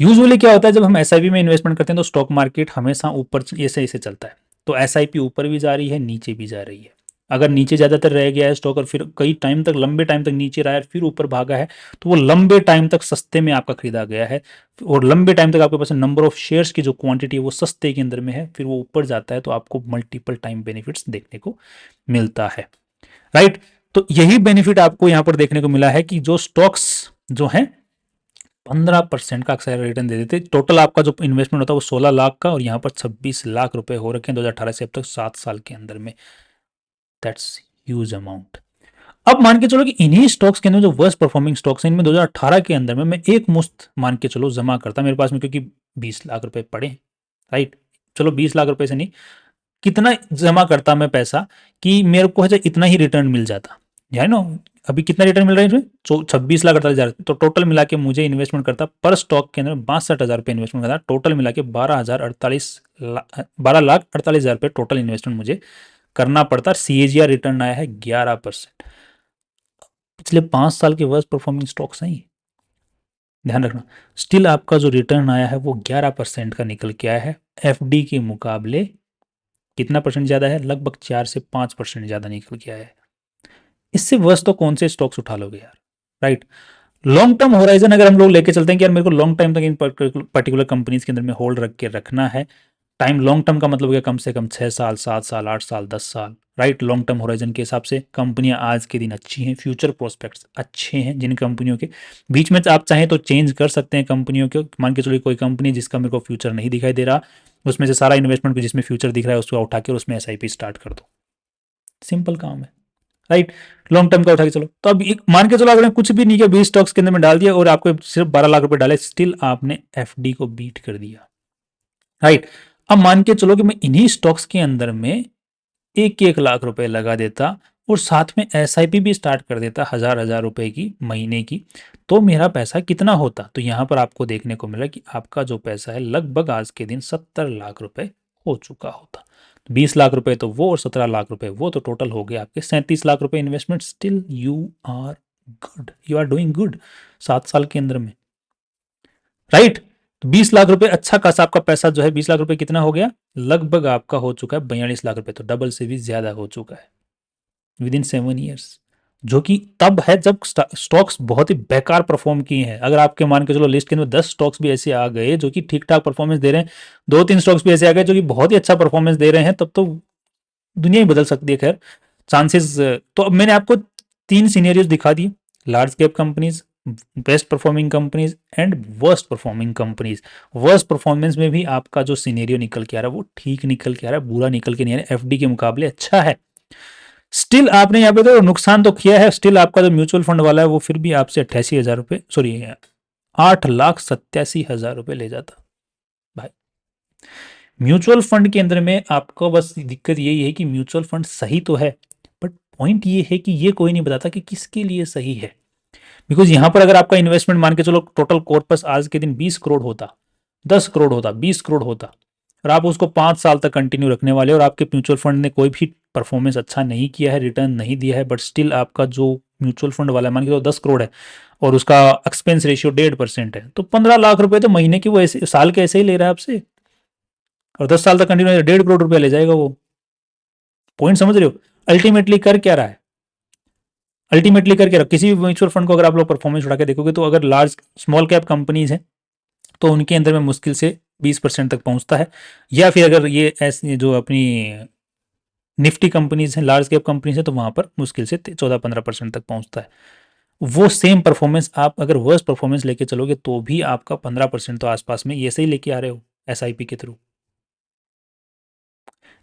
यूजुअली क्या होता है जब हम SIP में इन्वेस्टमेंट करते हैं तो स्टॉक मार्केट हमेशा ऊपर ऐसे ऐसे चलता है, तो SIP ऊपर भी जा रही है नीचे भी जा रही है। अगर नीचे ज़्यादातर रह गया है स्टॉक और फिर कई टाइम तक लंबे टाइम तक नीचे रहा है फिर ऊपर भागा है, तो वो लंबे टाइम तक सस्ते में आपका खरीदा गया है और लंबे टाइम तक आपके पास नंबर ऑफ शेयर्स की जो क्वांटिटी है वो सस्ते के अंदर में है, फिर वो ऊपर जाता है तो आपको मल्टीपल टाइम बेनिफिट्स देखने को मिलता है, राइट। तो यही बेनिफिट आपको यहाँ पर देखने को मिला है कि जो स्टॉक्स जो हैं 15% का अक्सर रिटर्न दे देते। टोटल आपका जो इन्वेस्टमेंट होता है वो 16 लाख का और यहाँ पर 26 लाख रुपए हो रखे हैं 2018 से अब तक 7 साल के अंदर में। That's huge amount. अब मान के चलो कि इन्हीं स्टॉक्स के अंदर जो वर्स्ट परफॉर्मिंग स्टॉक्स हैं इनमें 2018 के अंदर में मैं एक मुश्त मान के चलो जमा करता मेरे पास में, क्योंकि 20 लाख रुपए पड़े, राइट। चलो 20 लाख रुपए से नहीं, कितना जमा करता मैं पैसा कि मेरे को है इतना ही रिटर्न मिल जाता, है ना। अभी कितना रिटर्न मिल रहा है इसमें 26,48,000, तो टोटल मिला के मुझे इन्वेस्टमेंट करता पर स्टॉक के अंदर 62,000 रुपये इन्वेस्टमेंट करता, टोटल मिला के 12,48,000 रुपये टोटल इन्वेस्टमेंट मुझे करना पड़ता। CAGR रिटर्न आया है 11%। पिछले 5 साल के वर्स्ट परफॉर्मिंग स्टॉक्स हैं, ध्यान रखना। स्टिल आपका जो रिटर्न आया है वो 11% का निकल के आया है, FD के मुकाबले कितना परसेंट ज़्यादा है, लगभग 4 से 5% ज़्यादा निकल के आया है। इससे वर्स्ट तो कौन से स्टॉक्स उठा लोगे यार, राइट। लॉन्ग टर्म होराइजन अगर हम लोग लेके चलते हैं कि यार मेरे को लॉन्ग टाइम तक इन पर्टिकुलर कंपनीज के अंदर में होल्ड रख के रखना है, टाइम लॉन्ग टर्म का मतलब हो गया कम से कम 6 साल 7 साल 8 साल 10 साल, राइट। लॉन्ग टर्म होराइजन के हिसाब से कंपनियां आज के दिन अच्छी हैं, फ्यूचर प्रोस्पेक्ट्स अच्छे हैं जिन कंपनियों के, बीच में आप चाहें तो चेंज कर सकते हैं कंपनियों के। मान के चलिए कोई कंपनी जिसका मेरे को फ्यूचर नहीं दिखाई दे रहा, उसमें से सारा इन्वेस्टमेंट जिसमें फ्यूचर दिख रहा है उसको उठा के उसमें SIP स्टार्ट कर दो, सिंपल काम है, राइट। लॉन्ग टर्म का उठा के चलो। तो अब एक मान के चलो अगर कुछ भी नहीं किया 20 स्टॉक्स के अंदर में डाल दिया और आपको सिर्फ 12 लाख रुपए डाले, स्टिल आपने FD को बीट कर दिया, राइट। अब मान के चलो कि मैं इन्हीं स्टॉक्स के अंदर में 1-1 लाख रुपए लगा देता और साथ में SIP भी स्टार्ट कर देता 1000 रुपए की महीने की, तो मेरा पैसा कितना होता। तो यहाँ पर आपको देखने को मिला कि आपका जो पैसा है लगभग आज के दिन 70 लाख रुपए हो चुका होता। 20 लाख रुपए तो वो और 17 लाख रुपए वो, तो टोटल हो गए आपके 37 लाख रुपए investment. Still you are good, you are doing good 7 साल के अंदर में, राइट। तो 20 लाख रुपए अच्छा खासा आपका पैसा जो है 20 लाख रुपए कितना हो गया, लगभग आपका हो चुका है 42 लाख रुपए, तो डबल से भी ज्यादा हो चुका है विद इन 7 ईयर्स, जो कि तब है जब स्टॉक्स बहुत ही बेकार परफॉर्म किए हैं। अगर आपके मान के चलो लिस्ट के अंदर 10 स्टॉक्स भी ऐसे आ गए जो कि ठीक ठाक परफॉर्मेंस दे रहे हैं, 2-3 स्टॉक्स भी ऐसे आ गए जो कि बहुत ही अच्छा परफॉर्मेंस दे रहे हैं, तब तो दुनिया ही बदल सकती है। खैर चांसेस, तो अब मैंने आपको 3 सिनेरियोज दिखा दिए, large cap companies, best performing companies and worst performing companies. Worst performance में भी आपका जो सिनेरियो निकल के आ रहा है वो ठीक निकल के आ रहा है, बुरा निकल के नहीं आ रहा है, FD के मुकाबले अच्छा है। स्टिल आपने यहाँ पे तो नुकसान तो किया है, स्टिल आपका जो म्यूचुअल फंड वाला है वो फिर भी आपसे 88,000 रुपये, सॉरी 8,87,000 रुपये ले जाता। भाई म्यूचुअल फंड के अंदर में आपको बस दिक्कत यही है कि म्यूचुअल फंड सही तो है, बट पॉइंट ये है कि ये कोई नहीं बताता कि किसके लिए सही है। बिकॉज यहाँ पर अगर आपका इन्वेस्टमेंट मान के चलो टोटल कॉर्पस आज के दिन 20 करोड़ होता, 10 करोड़ होता, 20 करोड़ होता, और आप उसको 5 साल तक कंटिन्यू रखने वाले और आपके म्यूचुअल फंड ने कोई भी परफॉर्मेंस अच्छा नहीं किया है, रिटर्न नहीं दिया है, बट स्टिल आपका जो म्यूचुअल फंड वाला है मान के चलो 10 करोड़ है और उसका एक्सपेंस रेशियो 1.5% है, तो 15 लाख रुपए तो महीने की वो ऐसे साल के ऐसे ही ले रहा है आपसे, और 10 साल तक कंटिन्यू 1.5 करोड़ रुपया ले जाएगा वो। पॉइंट समझ रहे हो? अल्टीमेटली कर क्या रहा है, अल्टीमेटली करके रख किसी भी म्यूचुअल फंड को अगर आप लोग परफॉर्मेंस उठा के देखोगे तो अगर लार्ज स्मॉल कैप कंपनीज हैं तो उनके अंदर में मुश्किल से 20% तक पहुंचता है, या फिर अगर ये ऐसी जो अपनी निफ्टी कंपनीज हैं, लार्ज कैप कंपनीज हैं, तो वहां पर मुश्किल से 14-15% तक पहुंचता है। वो सेम परफॉर्मेंस आप अगर वर्स्ट परफॉर्मेंस लेके चलोगे तो भी आपका 15% तो आसपास में ये से ही लेके आ रहे हो एसआईपी के थ्रू।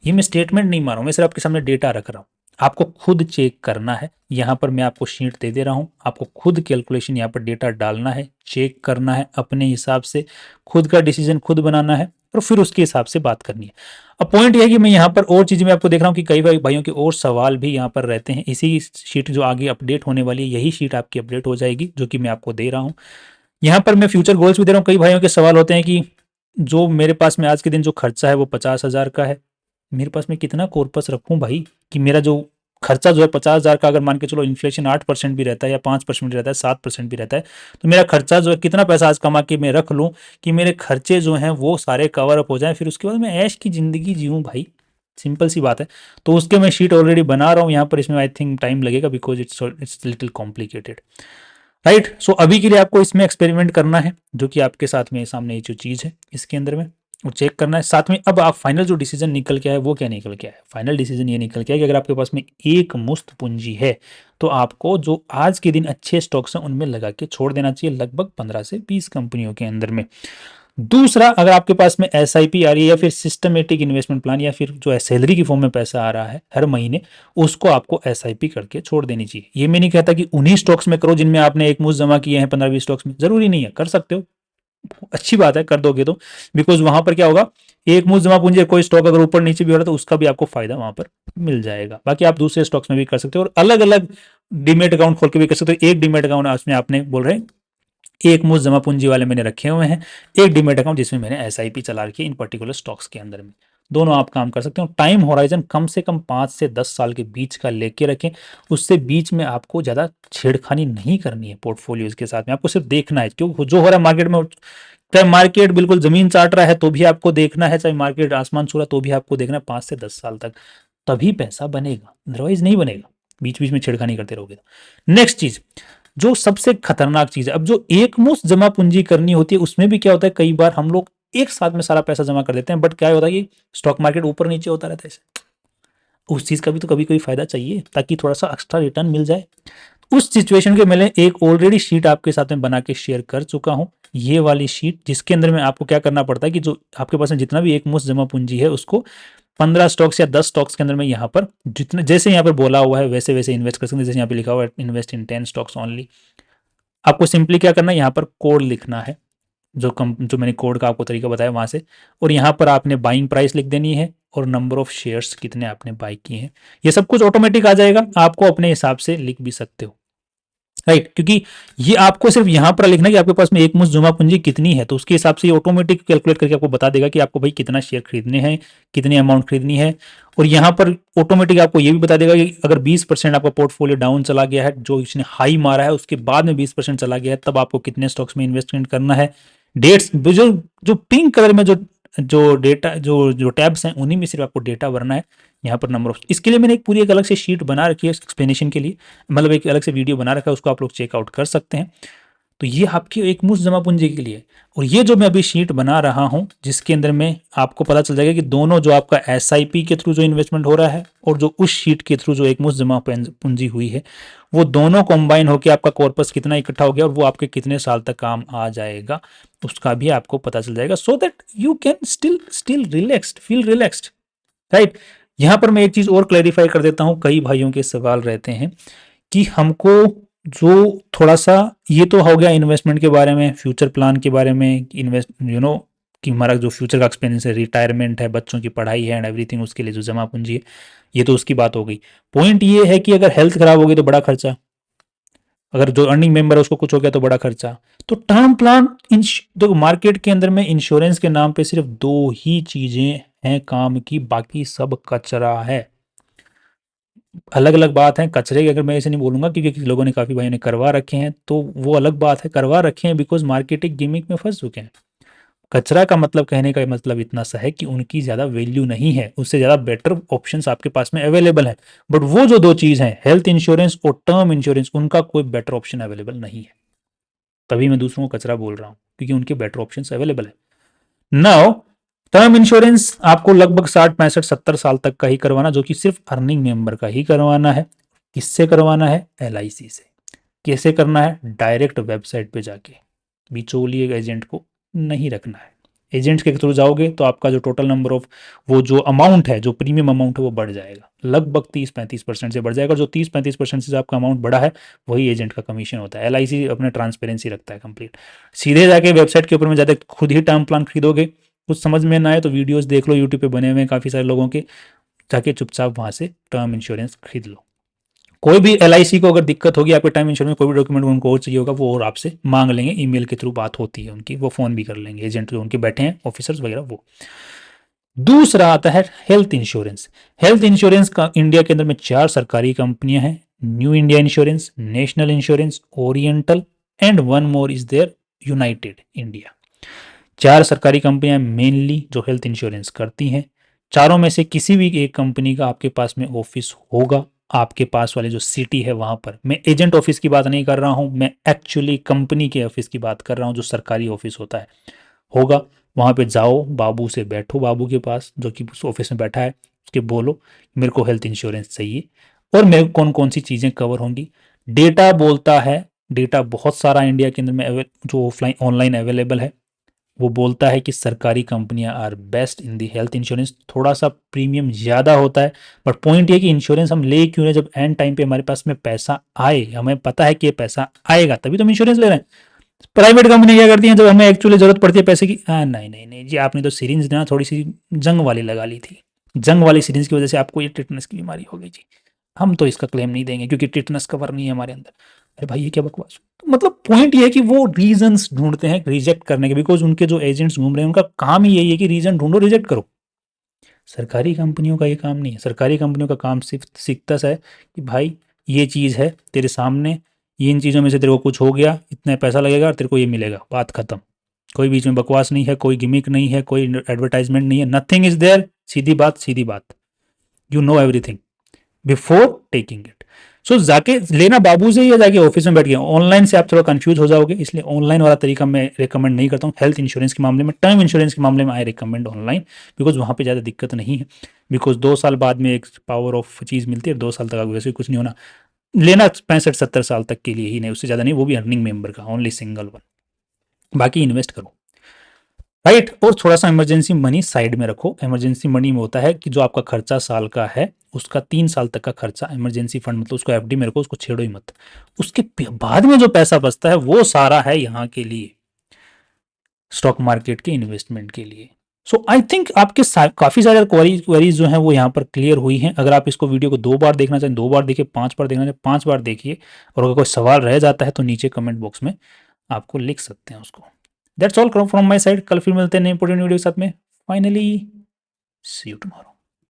ये मैं स्टेटमेंट नहीं मार रहा हूँ, मैं सिर्फ आपके सामने डेटा रख रहा हूँ। आपको खुद चेक करना है। यहाँ पर मैं आपको शीट दे रहा हूँ, आपको खुद कैलकुलेशन यहाँ पर डेटा डालना है, चेक करना है अपने हिसाब से, खुद का डिसीजन खुद बनाना है और फिर उसके हिसाब से बात करनी है। अब पॉइंट यह है कि मैं यहाँ पर और चीज़ें मैं आपको देख रहा हूँ कि कई भाइयों के और सवाल भी यहाँ पर रहते हैं। इसी शीट जो आगे अपडेट होने वाली है, यही शीट आपकी अपडेट हो जाएगी जो कि मैं आपको दे रहा हूँ। यहाँ पर मैं फ्यूचर गोल्स भी दे रहा हूँ। कई भाइयों के सवाल होते हैं कि जो मेरे पास में आज के दिन जो खर्चा है वो 50,000 का है, मेरे पास में कितना कॉर्पस रखूं भाई कि मेरा जो खर्चा जो है 50,000 का, अगर मान के चलो इन्फ्लेशन 8% भी रहता है या 5% भी रहता है, 7% भी रहता है, तो मेरा खर्चा जो है कितना पैसा आज कमा के मैं रख लूं कि मेरे खर्चे जो हैं वो सारे कवर अप हो जाएं, फिर उसके बाद मैं ऐश की जिंदगी जीऊं भाई। सिंपल सी बात है। तो उसके मैं शीट ऑलरेडी बना रहा हूँ यहाँ पर, इसमें आई थिंक टाइम लगेगा because it's little complicated, right. So अभी के लिए आपको इसमें एक्सपेरिमेंट करना है, जो कि आपके साथ में सामने ये जो चीज़ है इसके अंदर में वो चेक करना है साथ में। अब आप फाइनल जो डिसीजन निकल के आया वो क्या निकल के आया, फाइनल डिसीजन ये निकल के आया कि अगर आपके पास में एक मुश्त पूंजी है तो आपको जो आज के दिन अच्छे स्टॉक्स हैं उनमें लगा के छोड़ देना चाहिए, लगभग 15 से 20 कंपनियों के अंदर में। दूसरा, अगर आपके पास में एसआईपी आ रही है या फिर सिस्टमेटिक इन्वेस्टमेंट प्लान या फिर जो है सैलरी की फॉर्म में पैसा आ रहा है हर महीने, उसको आपको एसआईपी करके छोड़ देनी चाहिए। ये मैं नहीं कहता कि उन्हीं स्टॉक्स में करो जिनमें आपने एक मुश्त जमा किए हैं, 15-20 स्टॉक्स में जरूरी नहीं है, कर सकते हो, अच्छी बात है कर दोगे तो। बिकॉज वहां पर क्या होगा, एक मुश्त जमा पूंजी कोई स्टॉक अगर ऊपर नीचे भी हो रहा है तो उसका भी आपको फायदा वहां पर मिल जाएगा। बाकी आप दूसरे स्टॉक्स में भी कर सकते हो और अलग अलग डीमेट अकाउंट खोल के भी कर सकते हो। एक डीमेट अकाउंट उसमें आपने बोल रहे हैं एक मुश्त जमा पूंजी वाले मैंने रखे हुए हैं, एक डीमेट अकाउंट जिसमें मैंने एसआईपी चला रखी है इन पर्टिकुलर स्टॉक्स के अंदर में। दोनों आप काम कर सकते हो। टाइम होराइजन कम से कम 5 से 10 साल के बीच का लेके रखें, उससे बीच में आपको ज़्यादा छेड़खानी नहीं करनी है पोर्टफोलियोज के साथ में, आपको सिर्फ देखना है क्यों जो हो रहा है मार्केट में। चाहे मार्केट बिल्कुल जमीन चाट रहा है तो भी आपको देखना है, चाहे मार्केट आसमान छू रहा है तो भी आपको देखना है, 5 से 10 साल तक, तभी पैसा बनेगा, अदरवाइज नहीं बनेगा बीच बीच में छेड़खानी करते रहोगे तो। नेक्स्ट चीज जो सबसे खतरनाक चीज है, अब जो एक मुश्त जमा पूंजी करनी होती है उसमें भी क्या होता है, कई बार हम लोग एक साथ में सारा पैसा जमा कर देते हैं, बट क्या होता है कि स्टॉक मार्केट ऊपर नीचे होता रहता है, उस चीज का भी तो कभी कोई फायदा चाहिए ताकि थोड़ा सा एक्स्ट्रा रिटर्न मिल जाए। उस सिचुएशन के मैंने एक ऑलरेडी शीट आपके साथ में बना के शेयर कर चुका हूं, ये वाली शीट, जिसके अंदर में आपको क्या करना पड़ता है कि जो आपके पास में जितना भी एक मुश्त जमा पूंजी है उसको 15 स्टॉक्स या 10 स्टॉक्स के अंदर में यहाँ पर जितने जैसे यहाँ पर बोला हुआ है वैसे वैसे इन्वेस्ट कर सकते हैं। जैसे यहाँ पे लिखा हुआ है इन्वेस्ट इन 10 स्टॉक्स ओनली, आपको सिंपली क्या करना है, यहाँ पर कोड लिखना है, जो मैंने कोड का आपको तरीका बताया वहां से, और यहाँ पर आपने बाइंग प्राइस लिख देनी है और नंबर ऑफ शेयर्स कितने आपने बाई किए हैं। ये सब कुछ ऑटोमेटिक आ जाएगा, आपको अपने हिसाब से लिख भी सकते हो, राइट। क्योंकि ये आपको सिर्फ यहां पर लिखना है कि आपके पास में एक मुश्त जमा पूंजी कितनी है, तो उसके हिसाब से ये ऑटोमेटिक कैलकुलेट करके आपको बता देगा कि आपको भाई कितना शेयर खरीदने हैं, कितनी अमाउंट खरीदनी है। और यहाँ पर ऑटोमेटिक आपको ये भी बता देगा कि अगर 20% आपका पोर्टफोलियो डाउन चला गया है, जो इसने हाई मारा है उसके बाद में 20% चला गया है, तब आपको कितने स्टॉक्स में इन्वेस्टमेंट करना है। डेट्स जो जो पिंक कलर में जो डेटा जो टैब्स हैं उन्हीं में सिर्फ आपको डेटा भरना है। यहाँ पर नंबर ऑफ, इसके लिए मैंने एक पूरी एक अलग से शीट बना रखी है एक्सप्लेनेशन के लिए, मतलब एक अलग से वीडियो बना रखा है, उसको आप लोग चेकआउट कर सकते हैं। तो ये आपकी एक मुश्त जमा पूंजी के लिए, और ये जो मैं अभी शीट बना रहा हूँ जिसके अंदर में आपको पता चल जाएगा कि दोनों जो आपका एसआईपी के थ्रू जो इन्वेस्टमेंट हो रहा है और जो उस शीट के थ्रू जो एक मुश्त जमा पूंजी हुई है, वो दोनों कॉम्बाइन होकर आपका कॉर्पस कितना इकट्ठा हो गया और वो आपके कितने साल तक काम आ जाएगा उसका भी आपको पता चल जाएगा, so that you can still relaxed, feel relaxed, right. यहाँ पर मैं एक चीज और क्लैरिफाई कर देता हूँ, कई भाइयों के सवाल रहते हैं कि हमको जो थोड़ा सा, ये तो हो गया इन्वेस्टमेंट के बारे में, फ्यूचर प्लान के बारे में, इन्वेस्ट कि हमारा जो फ्यूचर का एक्सपेंस है, रिटायरमेंट है, बच्चों की पढ़ाई है एंड एवरीथिंग, उसके लिए जो जमा पूंजी है, ये तो उसकी बात हो गई। पॉइंट ये है कि अगर हेल्थ खराब हो गई तो बड़ा खर्चा, अगर जो अर्निंग मेंबर है उसको कुछ हो गया तो बड़ा खर्चा। तो टर्म प्लान देखो मार्केट के अंदर में इंश्योरेंस के नाम पे सिर्फ दो ही चीजें हैं काम की, बाकी सब कचरा है। अलग अलग बात है कचरे की, अगर मैं ऐसे नहीं बोलूंगा क्योंकि लोगों ने, काफी भाइयों ने करवा रखे हैं तो वो अलग बात है, करवा रखे हैं बिकॉज मार्केटिंग गिमिक में फंस चुके हैं। कचरा का मतलब, कहने का मतलब इतना सा है कि उनकी ज्यादा वैल्यू नहीं है, उससे ज्यादा बेटर ऑप्शंस आपके पास में अवेलेबल है। बट वो जो दो चीज हैं, हेल्थ इंश्योरेंस और टर्म इंश्योरेंस, उनका कोई बेटर ऑप्शन अवेलेबल नहीं है। तभी मैं दूसरों को कचरा बोल रहा हूं क्योंकि उनके बेटर ऑप्शन अवेलेबल है। नाउ टर्म इंश्योरेंस आपको लगभग 60, 65, 70 साल तक का ही करवाना, जो कि सिर्फ अर्निंग मेंबर का ही करवाना है। किससे करवाना है? LIC से। कैसे करना है? डायरेक्ट वेबसाइट पे जाके, बिचौलिए एजेंट को नहीं रखना है। एजेंट्स के थ्रू जाओगे तो आपका जो टोटल नंबर ऑफ वो जो अमाउंट है, जो प्रीमियम अमाउंट है, वो बढ़ जाएगा, लगभग 30-35% से बढ़ जाएगा। जो 30-35% से जो आपका अमाउंट बढ़ा है वही एजेंट का कमीशन होता है। LIC अपने ट्रांसपेरेंसी रखता है कंप्लीट। सीधे जाके वेबसाइट के ऊपर में ज़्यादा खुद ही टर्म प्लान खरीदोगे, कुछ समझ में ना आए तो वीडियोस देख लो, यूट्यूब पे बने हुए हैं काफ़ी सारे लोगों के, जाके चुपचाप वहाँ से टर्म इंश्योरेंस खरीद लो। कोई भी LIC को अगर दिक्कत होगी आपके टाइम इंश्योरेंस में, कोई भी डॉक्यूमेंट उनको और चाहिए होगा, वो और आपसे मांग लेंगे, ईमेल के थ्रू बात होती है उनकी, वो फ़ोन भी कर लेंगे, एजेंट जो उनके बैठे हैं ऑफिसर्स वगैरह वो। दूसरा आता है हेल्थ इंश्योरेंस। हेल्थ इंश्योरेंस का इंडिया के अंदर में 4 सरकारी कंपनियां हैं, New India Insurance, National Insurance, Oriental, and one more is there, United India. 4 सरकारी कंपनियां मेनली जो हेल्थ इंश्योरेंस करती हैं। चारों में से किसी भी एक कंपनी का आपके पास में ऑफिस होगा, आपके पास वाले जो सिटी है वहां पर। मैं एजेंट ऑफिस की बात नहीं कर रहा हूं, मैं एक्चुअली कंपनी के ऑफिस की बात कर रहा हूं, जो सरकारी ऑफिस होता है होगा। वहां पे जाओ, बाबू से बैठो, बाबू के पास जो कि उस ऑफिस में बैठा है, उसके बोलो मेरे को हेल्थ इंश्योरेंस चाहिए और मेरे को कौन कौन सी चीज़ें कवर होंगी। डेटा बोलता है, डेटा बहुत सारा इंडिया के अंदर में जो ऑफलाइन ऑनलाइन अवेलेबल है, वो बोलता है कि सरकारी कंपनियां are best in the health insurance. थोड़ा सा प्रीमियम ज़्यादा होता है, बट पॉइंट ये कि इंश्योरेंस हम ले क्यों रहे? जब एंड टाइम पे हमारे पास में पैसा आए, हमें पता है कि ये पैसा आएगा, तभी तो हम इंश्योरेंस ले रहे हैं। प्राइवेट कंपनी क्या करती हैं, जब हमें एक्चुअली जरूरत पड़ती है पैसे की, हाँ नहीं नहीं नहीं जी, आपने तो सिरिंज ना थोड़ी सी जंग वाली लगा ली थी, जंग वाली सिरिंज की वजह से आपको ये टिटनेस की बीमारी हो गई जी, हम तो इसका क्लेम नहीं देंगे क्योंकि टिटनेस कवर नहीं है हमारे अंदर। अरे भाई ये क्या बकवास। तो मतलब पॉइंट ये है कि वो रीजंस ढूंढते हैं रिजेक्ट करने के, बिकॉज उनके जो एजेंट्स घूम रहे हैं उनका काम ही यही है कि रीजन ढूंढो, रिजेक्ट करो। सरकारी कंपनियों का ये काम नहीं है। सरकारी कंपनियों का काम सिर्फ सिक्तस है कि भाई ये चीज़ है तेरे सामने, ये इन चीज़ों में से तेरे को कुछ हो गया, इतना पैसा लगेगा और तेरे को ये मिलेगा, बात खत्म। कोई बीच में बकवास नहीं है, कोई गिमिक नहीं है, कोई एडवर्टाइजमेंट नहीं है, नथिंग इज देयर। सीधी बात सीधी बात, you know everything before taking it. So जाके लेना बाबू से, या जाके ऑफिस में बैठ गए। ऑनलाइन से आप थोड़ा कंफ्यूज हो जाओगे, इसलिए ऑनलाइन वाला तरीका मैं रिकमेंड नहीं करता हूँ हेल्थ इंश्योरेंस के मामले में। टर्म इंश्योरेंस के मामले में आई रिकमेंड ऑनलाइन, बिकॉज वहाँ पे ज़्यादा दिक्कत नहीं है। बिकॉज 2 साल बाद में एक पावर ऑफ चीज़ मिलती है, 2 साल तक वैसे कुछ नहीं होना। लेना 65-70 साल तक के लिए ही, नहीं उससे ज़्यादा नहीं, वो भी अर्निंग मेंबर का, ओनली सिंगल वन। बाकी इन्वेस्ट करो, राइट। और थोड़ा सा इमरजेंसी मनी साइड में रखो। इमरजेंसी मनी में होता है कि जो आपका खर्चा साल का है, उसका 3 साल तक का खर्चा इमरजेंसी फंड, मतलब उसको FD में रखो, उसको छेड़ो ही मत। उसके बाद में जो पैसा बचता है वो सारा है यहाँ के लिए, स्टॉक मार्केट के इन्वेस्टमेंट के लिए। सो आई थिंक आपके काफ़ी सारे क्वेरीज जो हैं वो यहाँ पर क्लियर हुई हैं। अगर आप इसको वीडियो को 2 बार देखना चाहें 2 बार देखिए, 5 बार देखना चाहें 5 बार देखिए, और अगर कोई सवाल रह जाता है तो नीचे कमेंट बॉक्स में आपको लिख सकते हैं उसको। That's all from my side. कल फिर मिलते हैं नए इंपॉर्टेंट वीडियो के साथ में। Finally see you tomorrow.